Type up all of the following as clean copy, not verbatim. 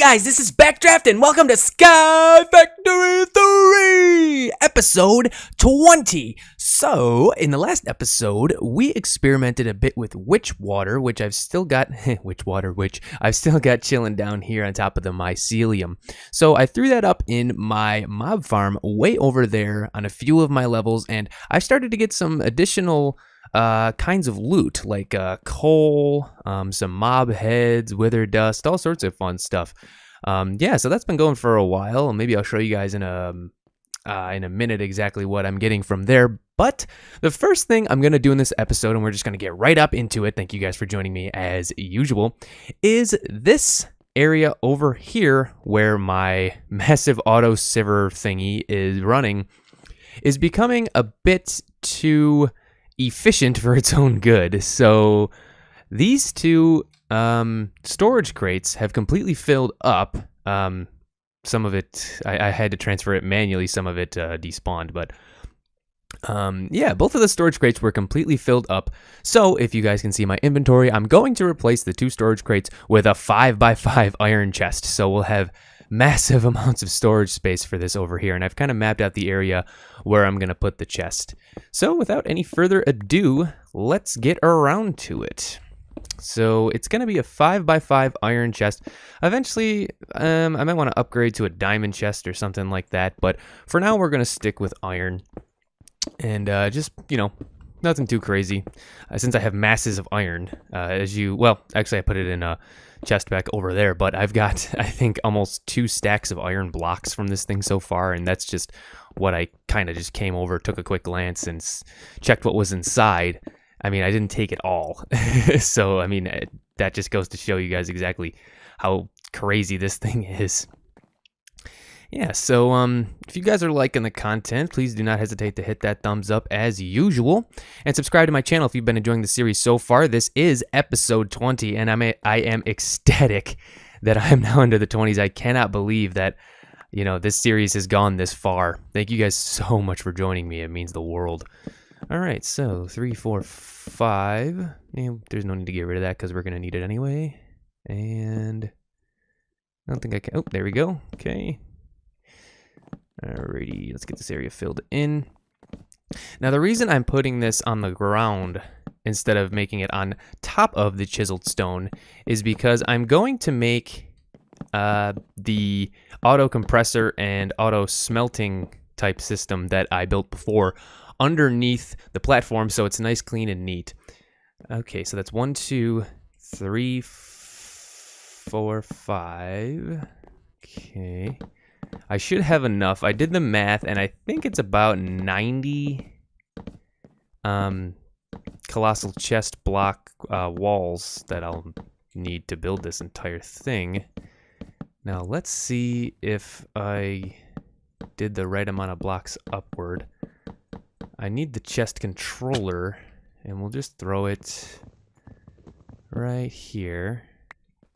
guys, this is Backdraft and welcome to Sky Factory 3, episode 20. So, in the last episode, we experimented a bit with witch water, which I've still got, I've still got chilling down here on top of the mycelium. So, I threw that up in my mob farm way over there on a few of my levels, and I've started to get some additional kinds of loot like coal, some mob heads, wither dust, all sorts of fun stuff. Yeah, so that's been going for a while. Maybe I'll show you guys in a minute exactly what I'm getting from there. But the first thing I'm going to do in this episode, and we're just going to get right up into it, thank you guys for joining me as usual, is this area over here where my massive auto siever thingy is running is becoming a bit too efficient for its own good. So these two storage crates have completely filled up. Some of it I had to transfer it manually, some of it despawned, but yeah, both of the storage crates were completely filled up. So if you guys can see my inventory, I'm going to replace the two storage crates with a 5x5 iron chest. So we'll have massive amounts of storage space for this over here, and I've kind of mapped out the area where I'm going to put the chest. So without any further ado, let's get around to it. So it's going to be a 5x5 iron chest. Eventually, I might want to upgrade to a diamond chest or something like that, but for now we're going to stick with iron. And just, you know, nothing too crazy. Since I have masses of iron, actually I put it in a chest back over there, but I've got, I think, almost 2 stacks of iron blocks from this thing so far, and that's just what I kind of just came over, took a quick glance, and checked what was inside. I mean, I didn't take it all. So, I mean, that just goes to show you guys exactly how crazy this thing is. Yeah, so if you guys are liking the content, please do not hesitate to hit that thumbs up as usual, and subscribe to my channel if you've been enjoying the series so far. This is episode 20, and I am ecstatic that I'm now into the 20s. I cannot believe that, you know, this series has gone this far. Thank you guys so much for joining me. It means the world. All right, so 3, 4, 5. There's no need to get rid of that because we're going to need it anyway. And I don't think I can. Oh, there we go. Okay. Alrighty, let's get this area filled in. Now, the reason I'm putting this on the ground instead of making it on top of the chiseled stone is because I'm going to make the auto compressor and auto smelting type system that I built before underneath the platform, so it's nice, clean, and neat. Okay, so that's 1, 2, 3, 4, 5. Okay. I should have enough. I did the math, and I think it's about 90 colossal chest block walls that I'll need to build this entire thing. Now, let's see if I did the right amount of blocks upward. I need the chest controller, and we'll just throw it right here.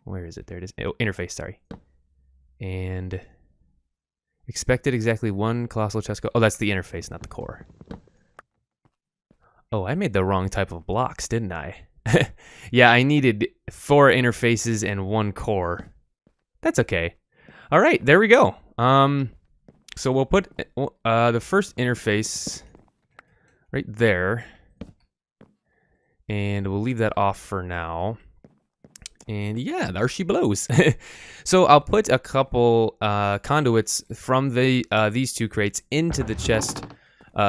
Where is it? There it is. Oh, interface, sorry. And expected exactly 1 colossal chest. Oh, that's the interface, not the core. Oh, I made the wrong type of blocks, didn't I? Yeah, I needed 4 interfaces and 1 core. That's okay. All right, there we go. So we'll put the first interface right there, and we'll leave that off for now. And yeah, there she blows. So I'll put a couple conduits from these 2 crates into the chest,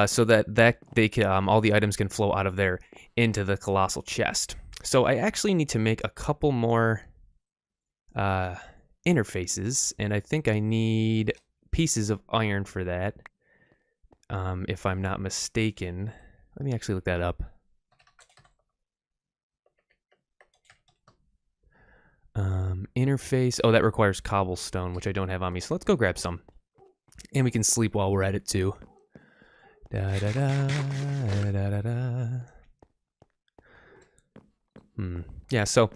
so that they can, all the items can flow out of there into the colossal chest. So I actually need to make a couple more interfaces, and I think I need pieces of iron for that, if I'm not mistaken. Let me actually look that up. Interface. Oh, that requires cobblestone, which I don't have on me. So let's go grab some, and we can sleep while we're at it too. Da da da da da da. Yeah. So,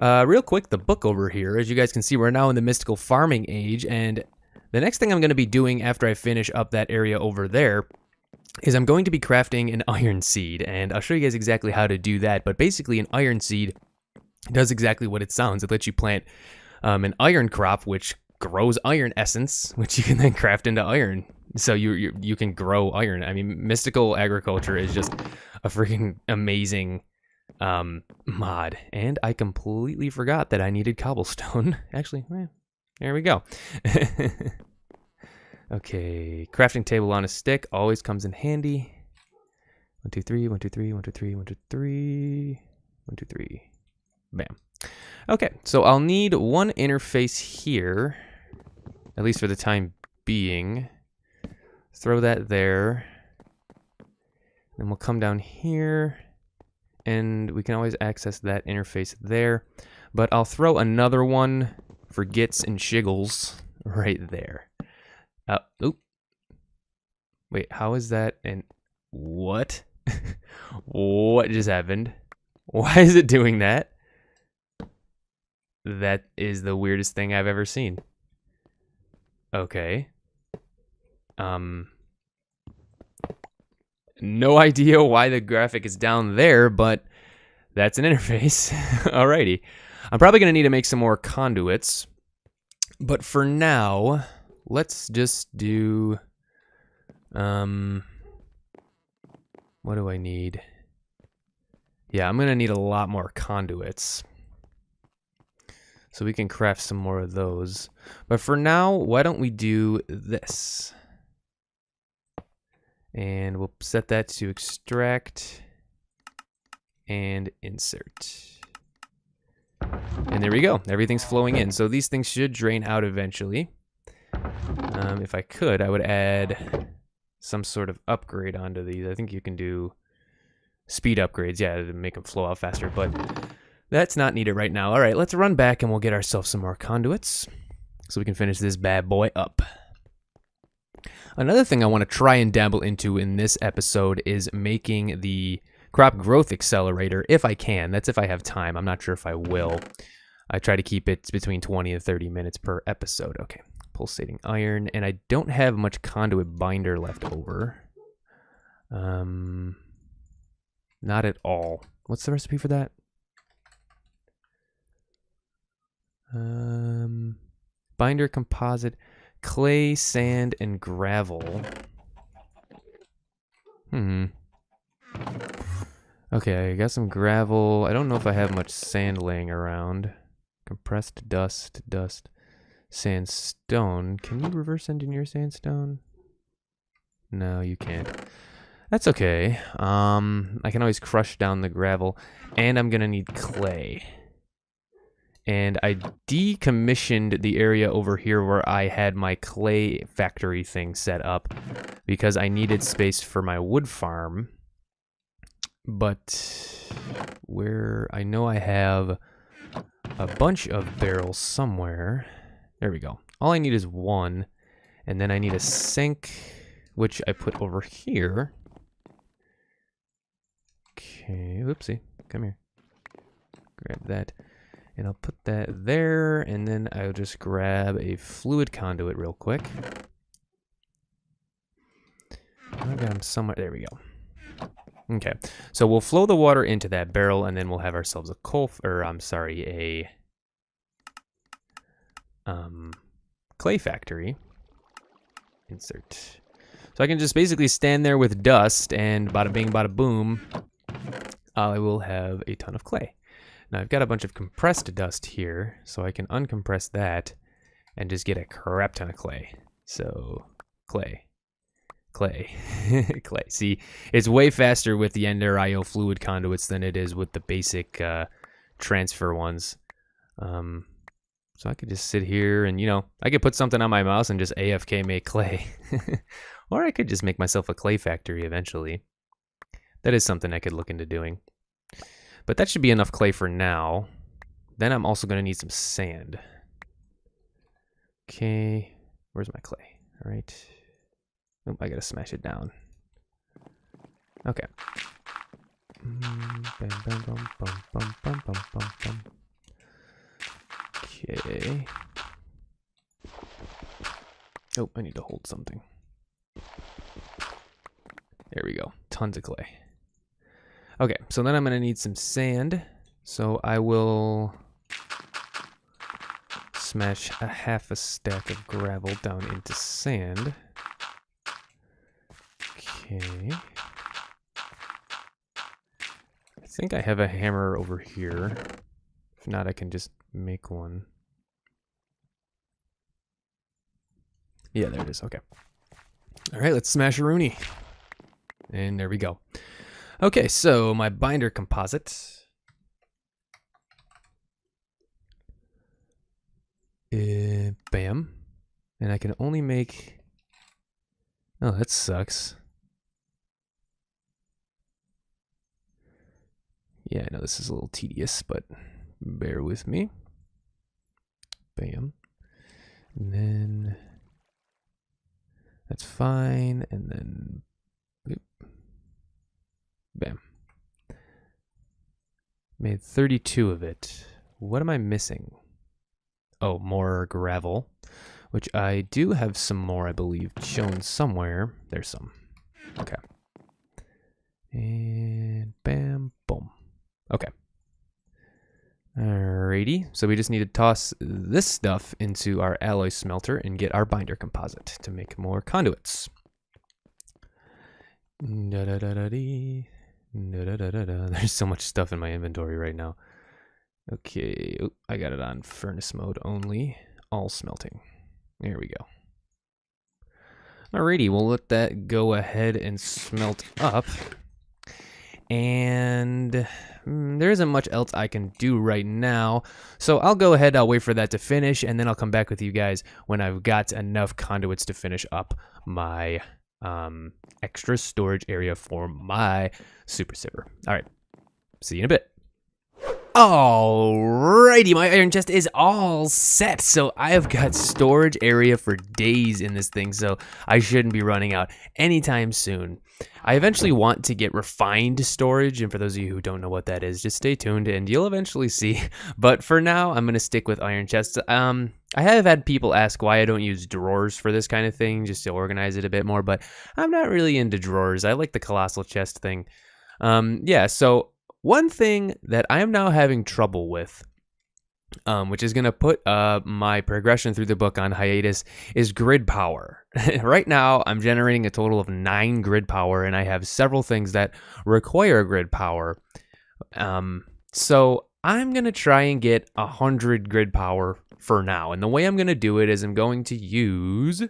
real quick, the book over here. As you guys can see, we're now in the mystical farming age, and the next thing I'm going to be doing after I finish up that area over there is I'm going to be crafting an iron seed, and I'll show you guys exactly how to do that. But basically, an iron seed does exactly what it sounds. It lets you plant an iron crop, which grows iron essence, which you can then craft into iron. So you can grow iron. I mean, mystical agriculture is just a freaking amazing mod. And I completely forgot that I needed cobblestone. Actually, there we go. Okay, crafting table on a stick always comes in handy. 1, 2, 3, 1, 2, 3, 1, 2, 3, 1, 2, 3, 1, 2, 3. Bam. Okay, so I'll need one interface here, at least for the time being. Throw that there. Then we'll come down here, and we can always access that interface there. But I'll throw another one for gits and shiggles right there. Oop. Wait, how is that? And what? What just happened? Why is it doing that? That is the weirdest thing I've ever seen. Okay. No idea why the graphic is down there, but that's an interface. Alrighty. I'm probably going to need to make some more conduits. But for now, let's just do... what do I need? Yeah, I'm going to need a lot more conduits. So we can craft some more of those. But for now, why don't we do this? And we'll set that to extract and insert. And there we go. Everything's flowing in. So these things should drain out eventually. If I could, I would add some sort of upgrade onto these. I think you can do speed upgrades, yeah, to make them flow out faster, but that's not needed right now. All right, let's run back and we'll get ourselves some more conduits so we can finish this bad boy up. Another thing I want to try and dabble into in this episode is making the crop growth accelerator, if I can. That's if I have time. I'm not sure if I will. I try to keep it between 20 and 30 minutes per episode. Okay, pulsating iron, and I don't have much conduit binder left over. Not at all. What's the recipe for that? Binder, composite, clay, sand, and gravel. Okay, I got some gravel. I don't know if I have much sand laying around. Compressed dust, sandstone. Can you reverse engineer sandstone? No, you can't. That's okay. I can always crush down the gravel, and I'm gonna need clay. And I decommissioned the area over here where I had my clay factory thing set up because I needed space for my wood farm. But where I know I have a bunch of barrels somewhere. There we go. All I need is one, and then I need a sink, which I put over here. Okay, whoopsie. Come here. Grab that. And I'll put that there, and then I'll just grab a fluid conduit real quick. I got them somewhere. There we go. Okay, so we'll flow the water into that barrel, and then we'll have ourselves a clay factory. Insert. So I can just basically stand there with dust, and bada bing, bada boom, I will have a ton of clay. Now I've got a bunch of compressed dust here, so I can uncompress that and just get a crap ton of clay. So, clay. Clay. See, it's way faster with the Ender IO fluid conduits than it is with the basic transfer ones. So I could just sit here and, I could put something on my mouse and just AFK make clay. Or I could just make myself a clay factory eventually. That is something I could look into doing. But that should be enough clay for now. Then I'm also going to need some sand. Okay, where's my clay? All right. Oh, I got to smash it down. Okay. Okay. Oh, I need to hold something. There we go. Tons of clay. Okay, so then I'm going to need some sand. So I will smash a half a stack of gravel down into sand. Okay. I think I have a hammer over here. If not, I can just make one. Yeah, there it is. Okay. All right, let's smash a Rooney. And there we go. Okay, so my binder composite. Bam. And I can only make... Oh, that sucks. Yeah, I know this is a little tedious, but bear with me. Bam. And then... That's fine, and then... Boop. Bam. Made 32 of it. What am I missing? Oh, more gravel, which I do have some more, I believe, shown somewhere. There's some. Okay. And bam, boom. Okay. Alrighty, so we just need to toss this stuff into our alloy smelter and get our binder composite to make more conduits. Da-da-da-da-dee. Da-da-da-da-da. There's so much stuff in my inventory right now. Okay, oh, I got it on furnace mode only, all smelting. There we go. Alrighty, we'll let that go ahead and smelt up. And there isn't much else I can do right now, so I'll go ahead, I'll wait for that to finish, and then I'll come back with you guys when I've got enough conduits to finish up my extra storage area for my super siever. Alright, see you in a bit. Alrighty, my iron chest is all set, so I've got storage area for days in this thing, so I shouldn't be running out anytime soon. I eventually want to get refined storage, and for those of you who don't know what that is, just stay tuned and you'll eventually see. But for now, I'm going to stick with iron chests. I have had people ask why I don't use drawers for this kind of thing, just to organize it a bit more, but I'm not really into drawers. I like the colossal chest thing. Yeah, so one thing that I am now having trouble with, which is going to put my progression through the book on hiatus, is grid power. Right now, I'm generating a total of 9 grid power, and I have several things that require grid power. So I'm going to try and get 100 grid power for now. And the way I'm going to do it is I'm going to use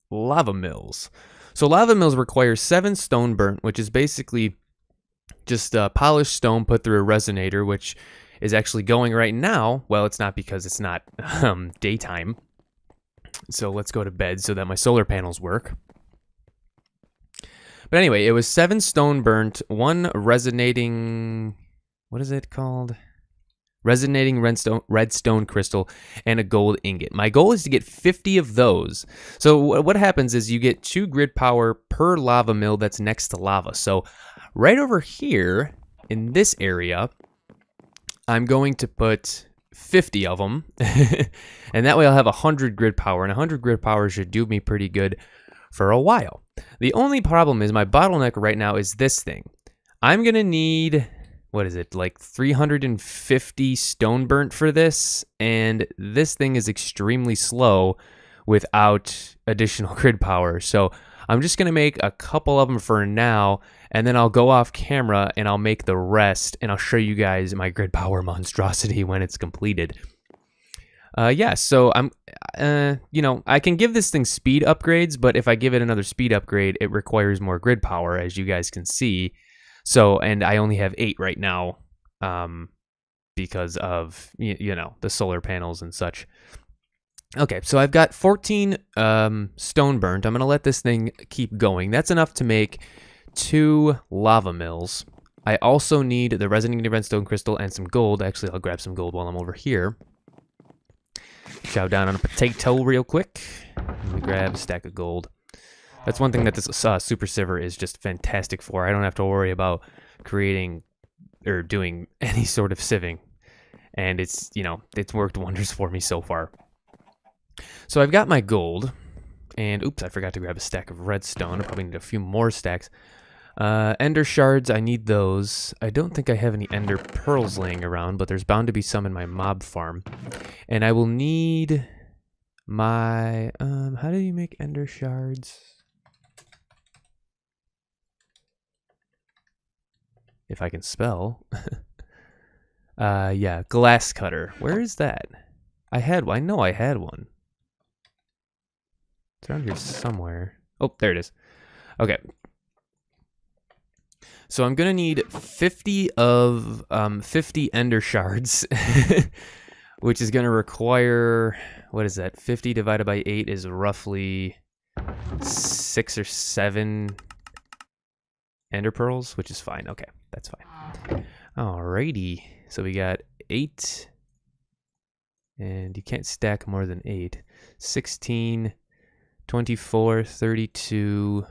lava mills. So lava mills require 7 stone burnt, which is basically just polished stone put through a resonator, which is actually going right now. Well, it's not because it's not daytime. So let's go to bed so that my solar panels work. But anyway, it was 7 stone burnt, 1 resonating... What is it called? Resonating redstone crystal, and a gold ingot. My goal is to get 50 of those. So what happens is you get 2 grid power per lava mill that's next to lava. So right over here in this area, I'm going to put 50 of them, and that way I'll have 100 grid power, and 100 grid power should do me pretty good for a while. The only problem is my bottleneck right now is this thing. I'm going to need, what is it, like 350 stone burnt for this, and this thing is extremely slow without additional grid power. So I'm just going to make a couple of them for now, and then I'll go off camera and I'll make the rest, and I'll show you guys my grid power monstrosity when it's completed. Yeah, so I'm, you know, I can give this thing speed upgrades, but if I give it another speed upgrade, it requires more grid power, as you guys can see. So, and I only have 8 right now, because of, you know, the solar panels and such. Okay, so I've got 14 stone burnt. I'm going to let this thing keep going. That's enough to make 2 lava mills. I also need the resonating redstone crystal and some gold. Actually, I'll grab some gold while I'm over here. Chow down on a potato real quick. Let me grab a stack of gold. That's one thing that this super siever is just fantastic for. I don't have to worry about creating or doing any sort of sieving. And it's, you know, it's worked wonders for me so far. So I've got my gold, and oops, I forgot to grab a stack of redstone. I probably need a few more stacks. Ender shards, I need those. I don't think I have any ender pearls laying around, but there's bound to be some in my mob farm. And I will need my, how do you make ender shards? If I can spell. Yeah, glass cutter. Where is that? I know I had one. It's around here somewhere. Oh, there it is. Okay. So I'm gonna need 50 of 50 ender shards, which is gonna require, what is that? 50 divided by 8 is roughly 6 or 7 ender pearls, which is fine. Okay, that's fine. Alrighty. So we got 8, and you can't stack more than 8. 16, 24, 32,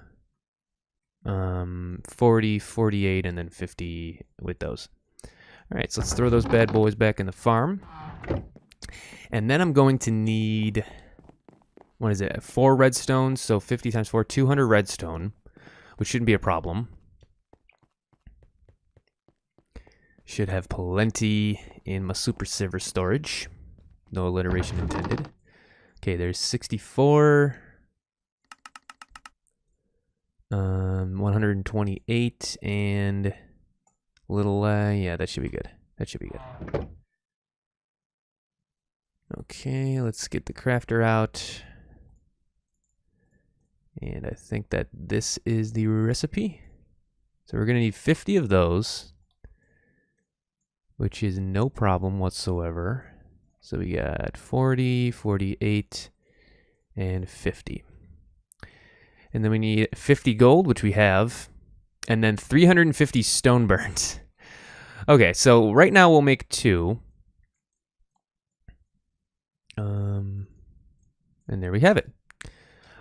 40, 48, and then 50 with those. All right, so let's throw those bad boys back in the farm. And then I'm going to need, what is it, 4 redstone, so 50 times 4, 200 redstone, which shouldn't be a problem. Should have plenty in my super siever storage. No alliteration intended. Okay, there's 64. 128 and little, yeah, that should be good. That should be good. Okay, let's get the crafter out. And I think that this is the recipe. So we're gonna need 50 of those, which is no problem whatsoever. So we got 40, 48, and 50. And then we need 50 gold, which we have, and then 350 stone burnt. Okay, so right now we'll make 2. And there we have it.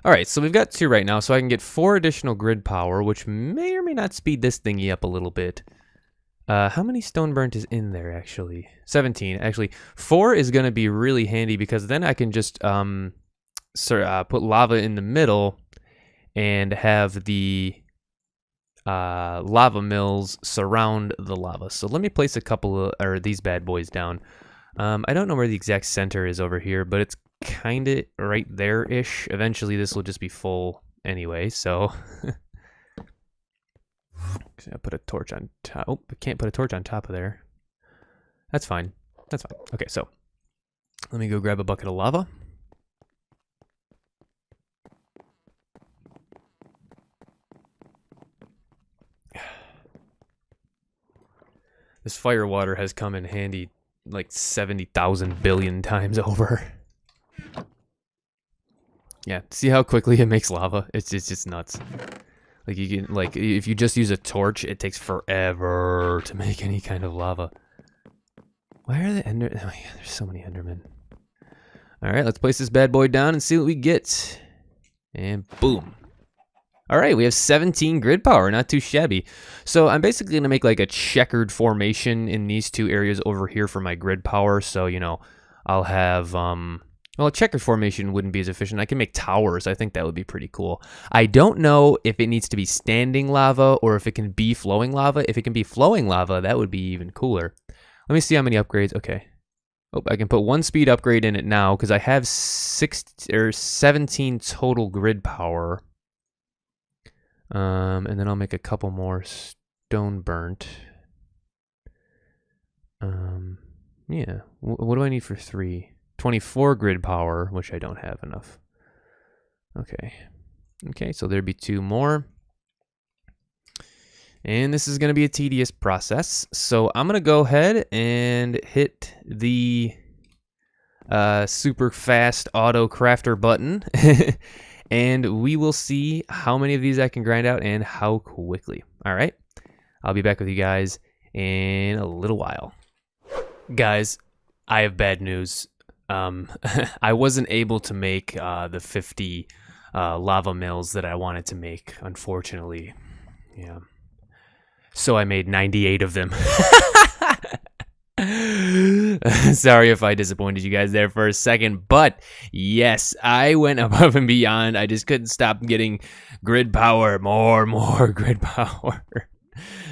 All right, so we've got 2 right now, so I can get 4 additional grid power, which may or may not speed this thingy up a little bit. How many stone burnt is in there, actually? 17. Actually, 4 is going to be really handy because then I can just put lava in the middle and have the lava mills surround the lava. So let me place a couple of these bad boys down. I don't know where the exact center is over here, but it's kind of right there-ish. Eventually this will just be full anyway, so... I put a torch on top. Oh, I can't put a torch on top of there. That's fine. That's fine. Okay, so let me go grab a bucket of lava. This fire water has come in handy like 70,000 billion times over. Yeah, see how quickly it makes lava? It's just nuts. Like you can, like, if you just use a torch, it takes forever to make any kind of lava. Where are the ender? Oh yeah, there's so many endermen. All right, let's place this bad boy down and see what we get. And boom. All right, we have 17 grid power, not too shabby. So I'm basically gonna make like a checkered formation in these 2 areas over here for my grid power. So, you know, I'll have, well, a checkered formation wouldn't be as efficient. I can make towers. I think that would be pretty cool. I don't know if it needs to be standing lava or if it can be flowing lava. If it can be flowing lava, that would be even cooler. Let me see how many upgrades. Okay. Oh, I can put 1 speed upgrade in it now because I have 17 total grid power. And then I'll make a couple more stone burnt. Yeah. What do I need for 3? 24 grid power, which I don't have enough. Okay. Okay, so there'd be 2 more. And this is going to be a tedious process. So I'm going to go ahead and hit the super fast auto crafter button. And we will see how many of these I can grind out and how quickly. All right. I'll be back with you guys in a little while. Guys, I have bad news. I wasn't able to make the 50 lava mills that I wanted to make, unfortunately. Yeah. So I made 98 of them. Sorry if I disappointed you guys there for a second, but yes, I went above and beyond. I just couldn't stop getting grid power, more grid power.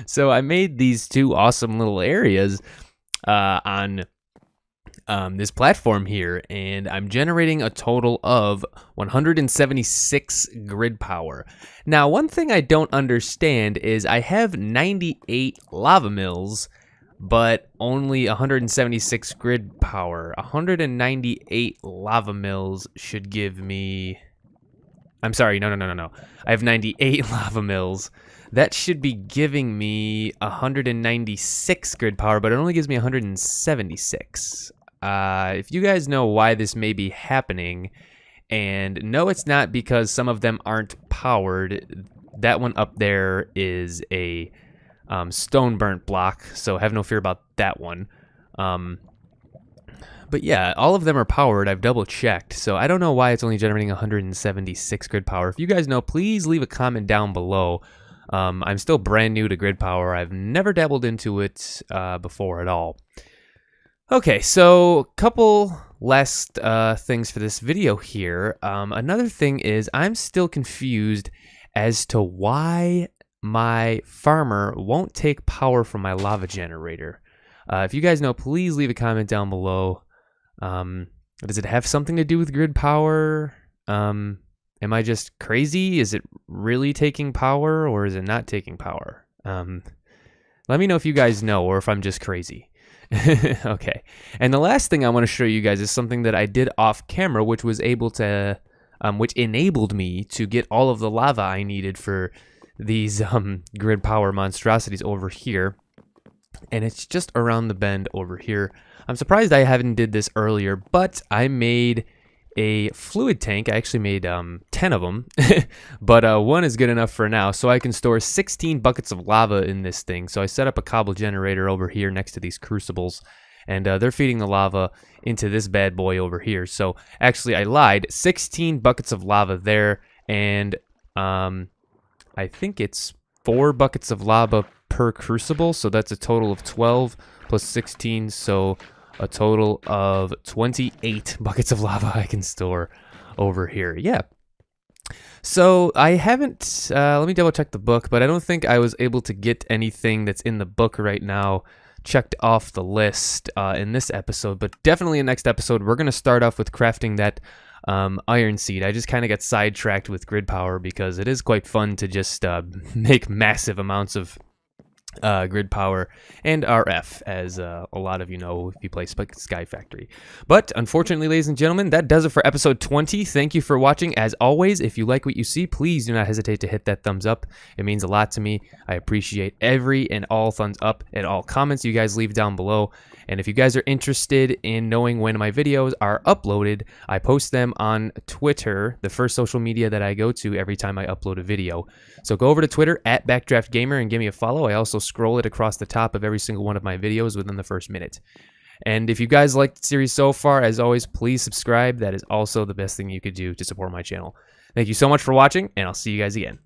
So I made these two awesome little areas on this platform here, and I'm generating a total of 176 grid power. Now, one thing I don't understand is I have 98 lava mills, but only 176 grid power. 198 lava mills should give me... I'm sorry, no. I have 98 lava mills. That should be giving me 196 grid power, but it only gives me 176. If you guys know why this may be happening, and no, it's not because some of them aren't powered. That one up there is a stone burnt block, so have no fear about that one. But yeah, all of them are powered. I've double checked, so I don't know why it's only generating 176 grid power. If you guys know, please leave a comment down below. I'm still brand new to grid power. I've never dabbled into it before at all. Okay, so couple last things for this video here. Another thing is I'm still confused as to why my farmer won't take power from my lava generator. If you guys know, please leave a comment down below. Does it have something to do with grid power? Am I just crazy? Is it really taking power, or is it not taking power? Let me know if you guys know, or if I'm just crazy. Okay, and the last thing I want to show you guys is something that I did off camera, which was able to, which enabled me to get all of the lava I needed for these grid power monstrosities over here, and it's just around the bend over here. I'm surprised I haven't did this earlier, but I made a fluid tank. I actually made 10 of them, but one is good enough for now, so I can store 16 buckets of lava in this thing. So I set up a cobble generator over here next to these crucibles, and they're feeding the lava into this bad boy over here. So actually, I lied, 16 buckets of lava there, and I think it's 4 buckets of lava per crucible, so that's a total of 12 plus 16, so a total of 28 buckets of lava I can store over here. Yeah. So I haven't, let me double check the book, but I don't think I was able to get anything that's in the book right now checked off the list in this episode, but definitely in the next episode, we're going to start off with crafting that iron seed. I just kind of got sidetracked with grid power because it is quite fun to just make massive amounts of grid power and RF, as a lot of you know if you play Sky Factory. But unfortunately, ladies and gentlemen, that does it for episode 20. Thank you for watching. As always, if you like what you see, please do not hesitate to hit that thumbs up. It means a lot to me. I appreciate every and all thumbs up and all comments you guys leave down below. And if you guys are interested in knowing when my videos are uploaded, I post them on Twitter, the first social media that I go to every time I upload a video. So go over to Twitter at Backdraft Gamer and give me a follow. I also scroll it across the top of every single one of my videos within the first minute. And if you guys liked the series so far, as always, please subscribe. That is also the best thing you could do to support my channel. Thank you so much for watching, and I'll see you guys again.